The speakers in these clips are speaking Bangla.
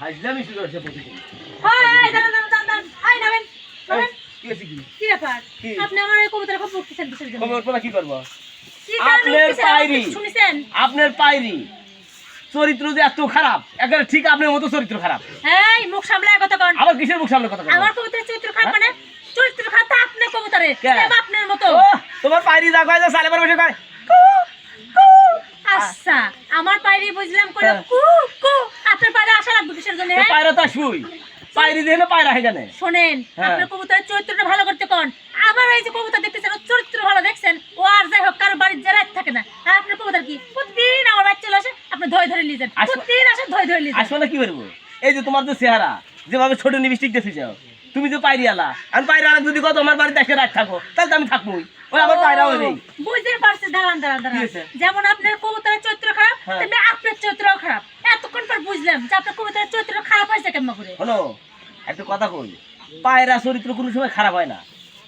হাজলামি শুরু হচ্ছে প্রতিদিন। হাই দাঁড়ান হাই নাবেন নাবেন কি হয়েছে কি? কি ব্যাপার আপনি আমার এই কবুতরের খবর বলতেছেন কিসের জন্য খবর পড়া কি করবো? কি কারণে আপনার উঠতেছেন? পায়রি। শুনেছেন আপনার পায়রি চরিত্র যে এত খারাপ, একেবারে ঠিক আপনার মতো চরিত্র খারাপ। এই মুখ সামলায় কথা কন আবার কিসের মুখ সামনে কথা বলবো? আমার কবুতরের চরিত্র খারাপ মানে চরিত্র খারাপ তো আপনার কবুতরের কে? সেম আপনার মতো ও, তোমার পায়রি যা কয় যা সালে পর বসে কয় আচ্ছা আমার পায়রি বুঝলাম করে হ্যাঁ। কু কু আপনার পায়রা আশা লাগবে কিসের জন্য তো পায়রা তো শুই পায়রি দিয়ে পায়রা হেগানে। শোনেন হ্যাঁ। আপনার কবুতরের চরিত্রটা ভালো করতে কোন আমার এই যে কবুতর দেখতেছেন ওর চরিত্র ভালো দেখছেন ও আর যাই হোক কারো বাড়ির জেলায় থাকে না আর আপনার কবুতর কি প্রতিদিন আমার বাড়ি চলে আসে আপনি ধরে নিয়ে যান প্রতিদিন আসে ধরে নিয়ে যান আসলে কি করবো? এই যে তোমার যে চেহারা যেভাবে ছোট লিপস্টিক দেখে যাও, তুমি যে পায়রি আলা, আমি পায়রি আলা যদি কত আমার বাড়িতে এসে রাত থাকো তাহলে তো আমি থাকবোই। ওই আমার পায়রা ওই নেই। বুঝতে পারছি দাঁড়ান কি হয়েছে? যেমন আপনার কবুতরের চরিত্র খারাপ হ্যাঁ। তেমনি আপনার চরিত্রও খারাপ এতক্ষণ পর বুঝলাম যে আপনার কবুতরের চরিত্র খারাপ হয়েছে কেমন করে শোনো একটা কথা কই, পায়রা চরিত্র কোনো সময় খারাপ হয় না,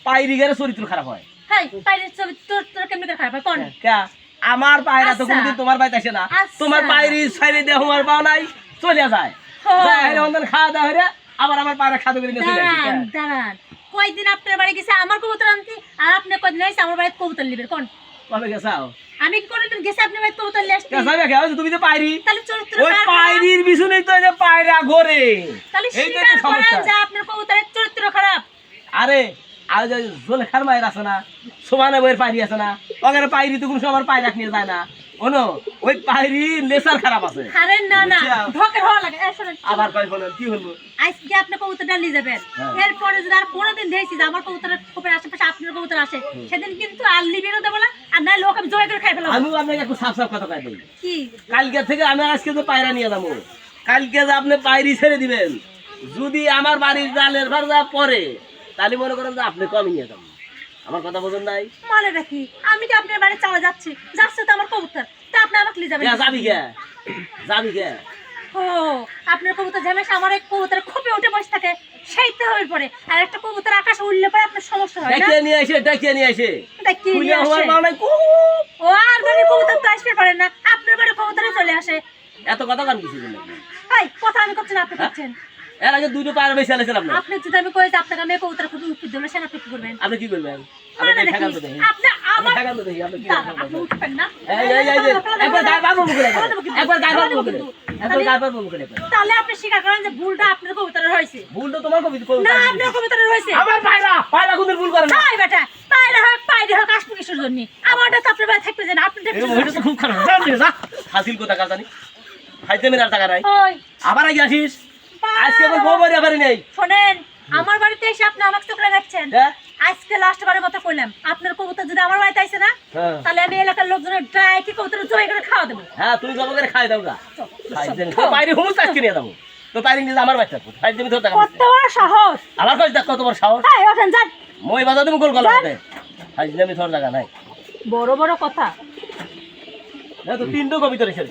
পায়রি গেলে চরিত্র খারাপ হয়। হাই পায়রের চরিত্র কেমন করে খারাপ হয় কোন কে? আমার পায়রা তো আচ্ছা। কোনদিন তোমার বাড়িতে আসে না। আচ্ছা। তোমার পায়রি ছাইরে দেহ আমার পাও নাই চলে যায় হো। খাওয়া দাওয়া হয়ে আবার আমার পায়রা খাদ্য করে নিয়ে চলে আসে। দাঁড়ান দাঁড়ান কয়দিন আপনার বাড়ি গেছে আমার কবুতর আনতে আর আপনি কয়দিন এসে আমার বাড়িতে কবুতর নিবেন কোন কবে গেছাও? আমি কোনদিন গেছে আপনার বাড়িতে কবুতর নিয়ে আসতে গেছাবে কে? ওই যে তুমি যে পায়রি, তাহলে চরিত্র ওই খারাপ। পায়রির পিছনেই তো এই যে পায়রা ঘোরে। তাহলে এইটাই স্বীকার তো করেন সমস্যা। যে আপনার কবুতরের চরিত্র খারাপ আরে আর যে জোলেখার মায়ের আছে না, সোমানে বইয়ের পায়রি আছে না, ওখানে পায়রি তো কোনো সময় আমার পায়রা নিয়ে যায় না। ওনো ওই পায়রি লেসার খারাপ আছে। আরে না না বুঝছো? ঢোকে ভালো লাগে এই শুনেন আবার কয় বলেন কি হলো? আজকে আপনি কবুতরটা নিয়ে যাবেন হ্যাঁ। এরপরে যদি আর কোনোদিন দেখছি যে আমার কবুতরের খোপের আশেপাশে আপনার কবুতর আসে সেদিন কিন্তু আর লিবিরও দেবো না আর নাই লোক আমি জয় করে খাই ফেলাবো আমিও আপনাকে একটু সাফ সাফ কথা কয়ে দিই। কি কালকে থেকে আমি আজকে তো পায়রা নিয়ে যাবো, কালকে যে আপনি পায়রি ছেড়ে দিবেন, যদি আমার বাড়ির জালের ভাড়া পরে তাহলে মনে করেন যে আপনি কমই নিয়ে যাবেন। আমার কথা বোঝেন নাই? মানে রাখি আমি তো আপনার বাড়ি চলে যাচ্ছি যাচ্ছে তো আমার কবুতর তা আপনি আমাকে নিয়ে যাবেন যাবি কে? যাবি কে? ও আপনার কবুতর ঝামেশা আমার এক কবুতর খোপে উঠে বসে থাকে সেই তো হয়ে পড়ে আর একটা কবুতর আকাশে উঠলে পরে আপনার সমস্যা হয় না ডেকে নিয়ে এসে ডেকে নিয়ে এসে এটা কি খুলে নিয়ে আমার আসে? মাও নাই, কুহু। ও আর বাড়ির কবুতর তো আসতে পারে না আপনার বাড়ির কবুতরে চলে আসে এত কথা কান কিছু বললেন না। এই কথা আমি করছি না আপনি করছেন এর আগে দুটো পায়রা বেশি আলেছেন আপনি। আপনি যদি আমি কই যে আপনাকে আমি কবুতর খুব উত্তর দিলে সেটা আপনি কি করবেন আপনি কি করবেন? মানে আপনি দেখি, ঠেকান তো দেখি। আপনি আপনি আমার ঠেকান তো দেখি, আপনি কি দাঁড়ান, ঠেকান আপনি তো দেখি। উঠবেন না এই একবার গায়ে পাবো মুখে একবার গায়ে পাবো মুখে একবার গায়ে পাবো মুখে একবার। তাহলে আপনি স্বীকার করেন যে ভুলটা আপনার কবুতরের হয়েছে ভুল তো তোমার কবি করুন। না আপনার কবুতরের হয়েছে আমার পায়রা পায়রা কোনদিন ভুল করে না। তাই বেটা পায়রা হোক আসবে কিসের জন্য আমারটা তো আপনার বাড়ি থাকবে যে না আপনি এই মহিলা তো খুব খারাপ জান দিস না হাসিল কোথা কাজ জানি খাইতে মেরার টাকা নাই। ওই আবার আগে আসিস আজকে আমার গোবরে আবার নেই। শোনেন আমার বাড়িতে এসে আপনি আমাকে চোখ লাগাচ্ছেন হ্যাঁ আজকে লাস্ট বারের কথা কইলাম আপনার কবুতর যদি আমার বাড়িতে আইছে না হ্যাঁ। তাহলে আমি এলাকার লোকজনের ড্রাই কি কবুতর জবাই করে খাওয়া দেবো হ্যাঁ তুমি জমা করে খাই দাও গা খাইতে তো বাইরে হুমুস আজকে নিয়ে যাবো তো তাই নিয়ে আমার বাচ্চা খাই তুমি তো টাকা কত বড় সাহস আমার কাছে দেখ কত বড় সাহস তাই ওঠেন যান মই বাজাতে মুকুল গলাতে খাইতে আমি তোর জায়গা নাই বড় বড় কথা না তো তিনটো কবিতা রেখে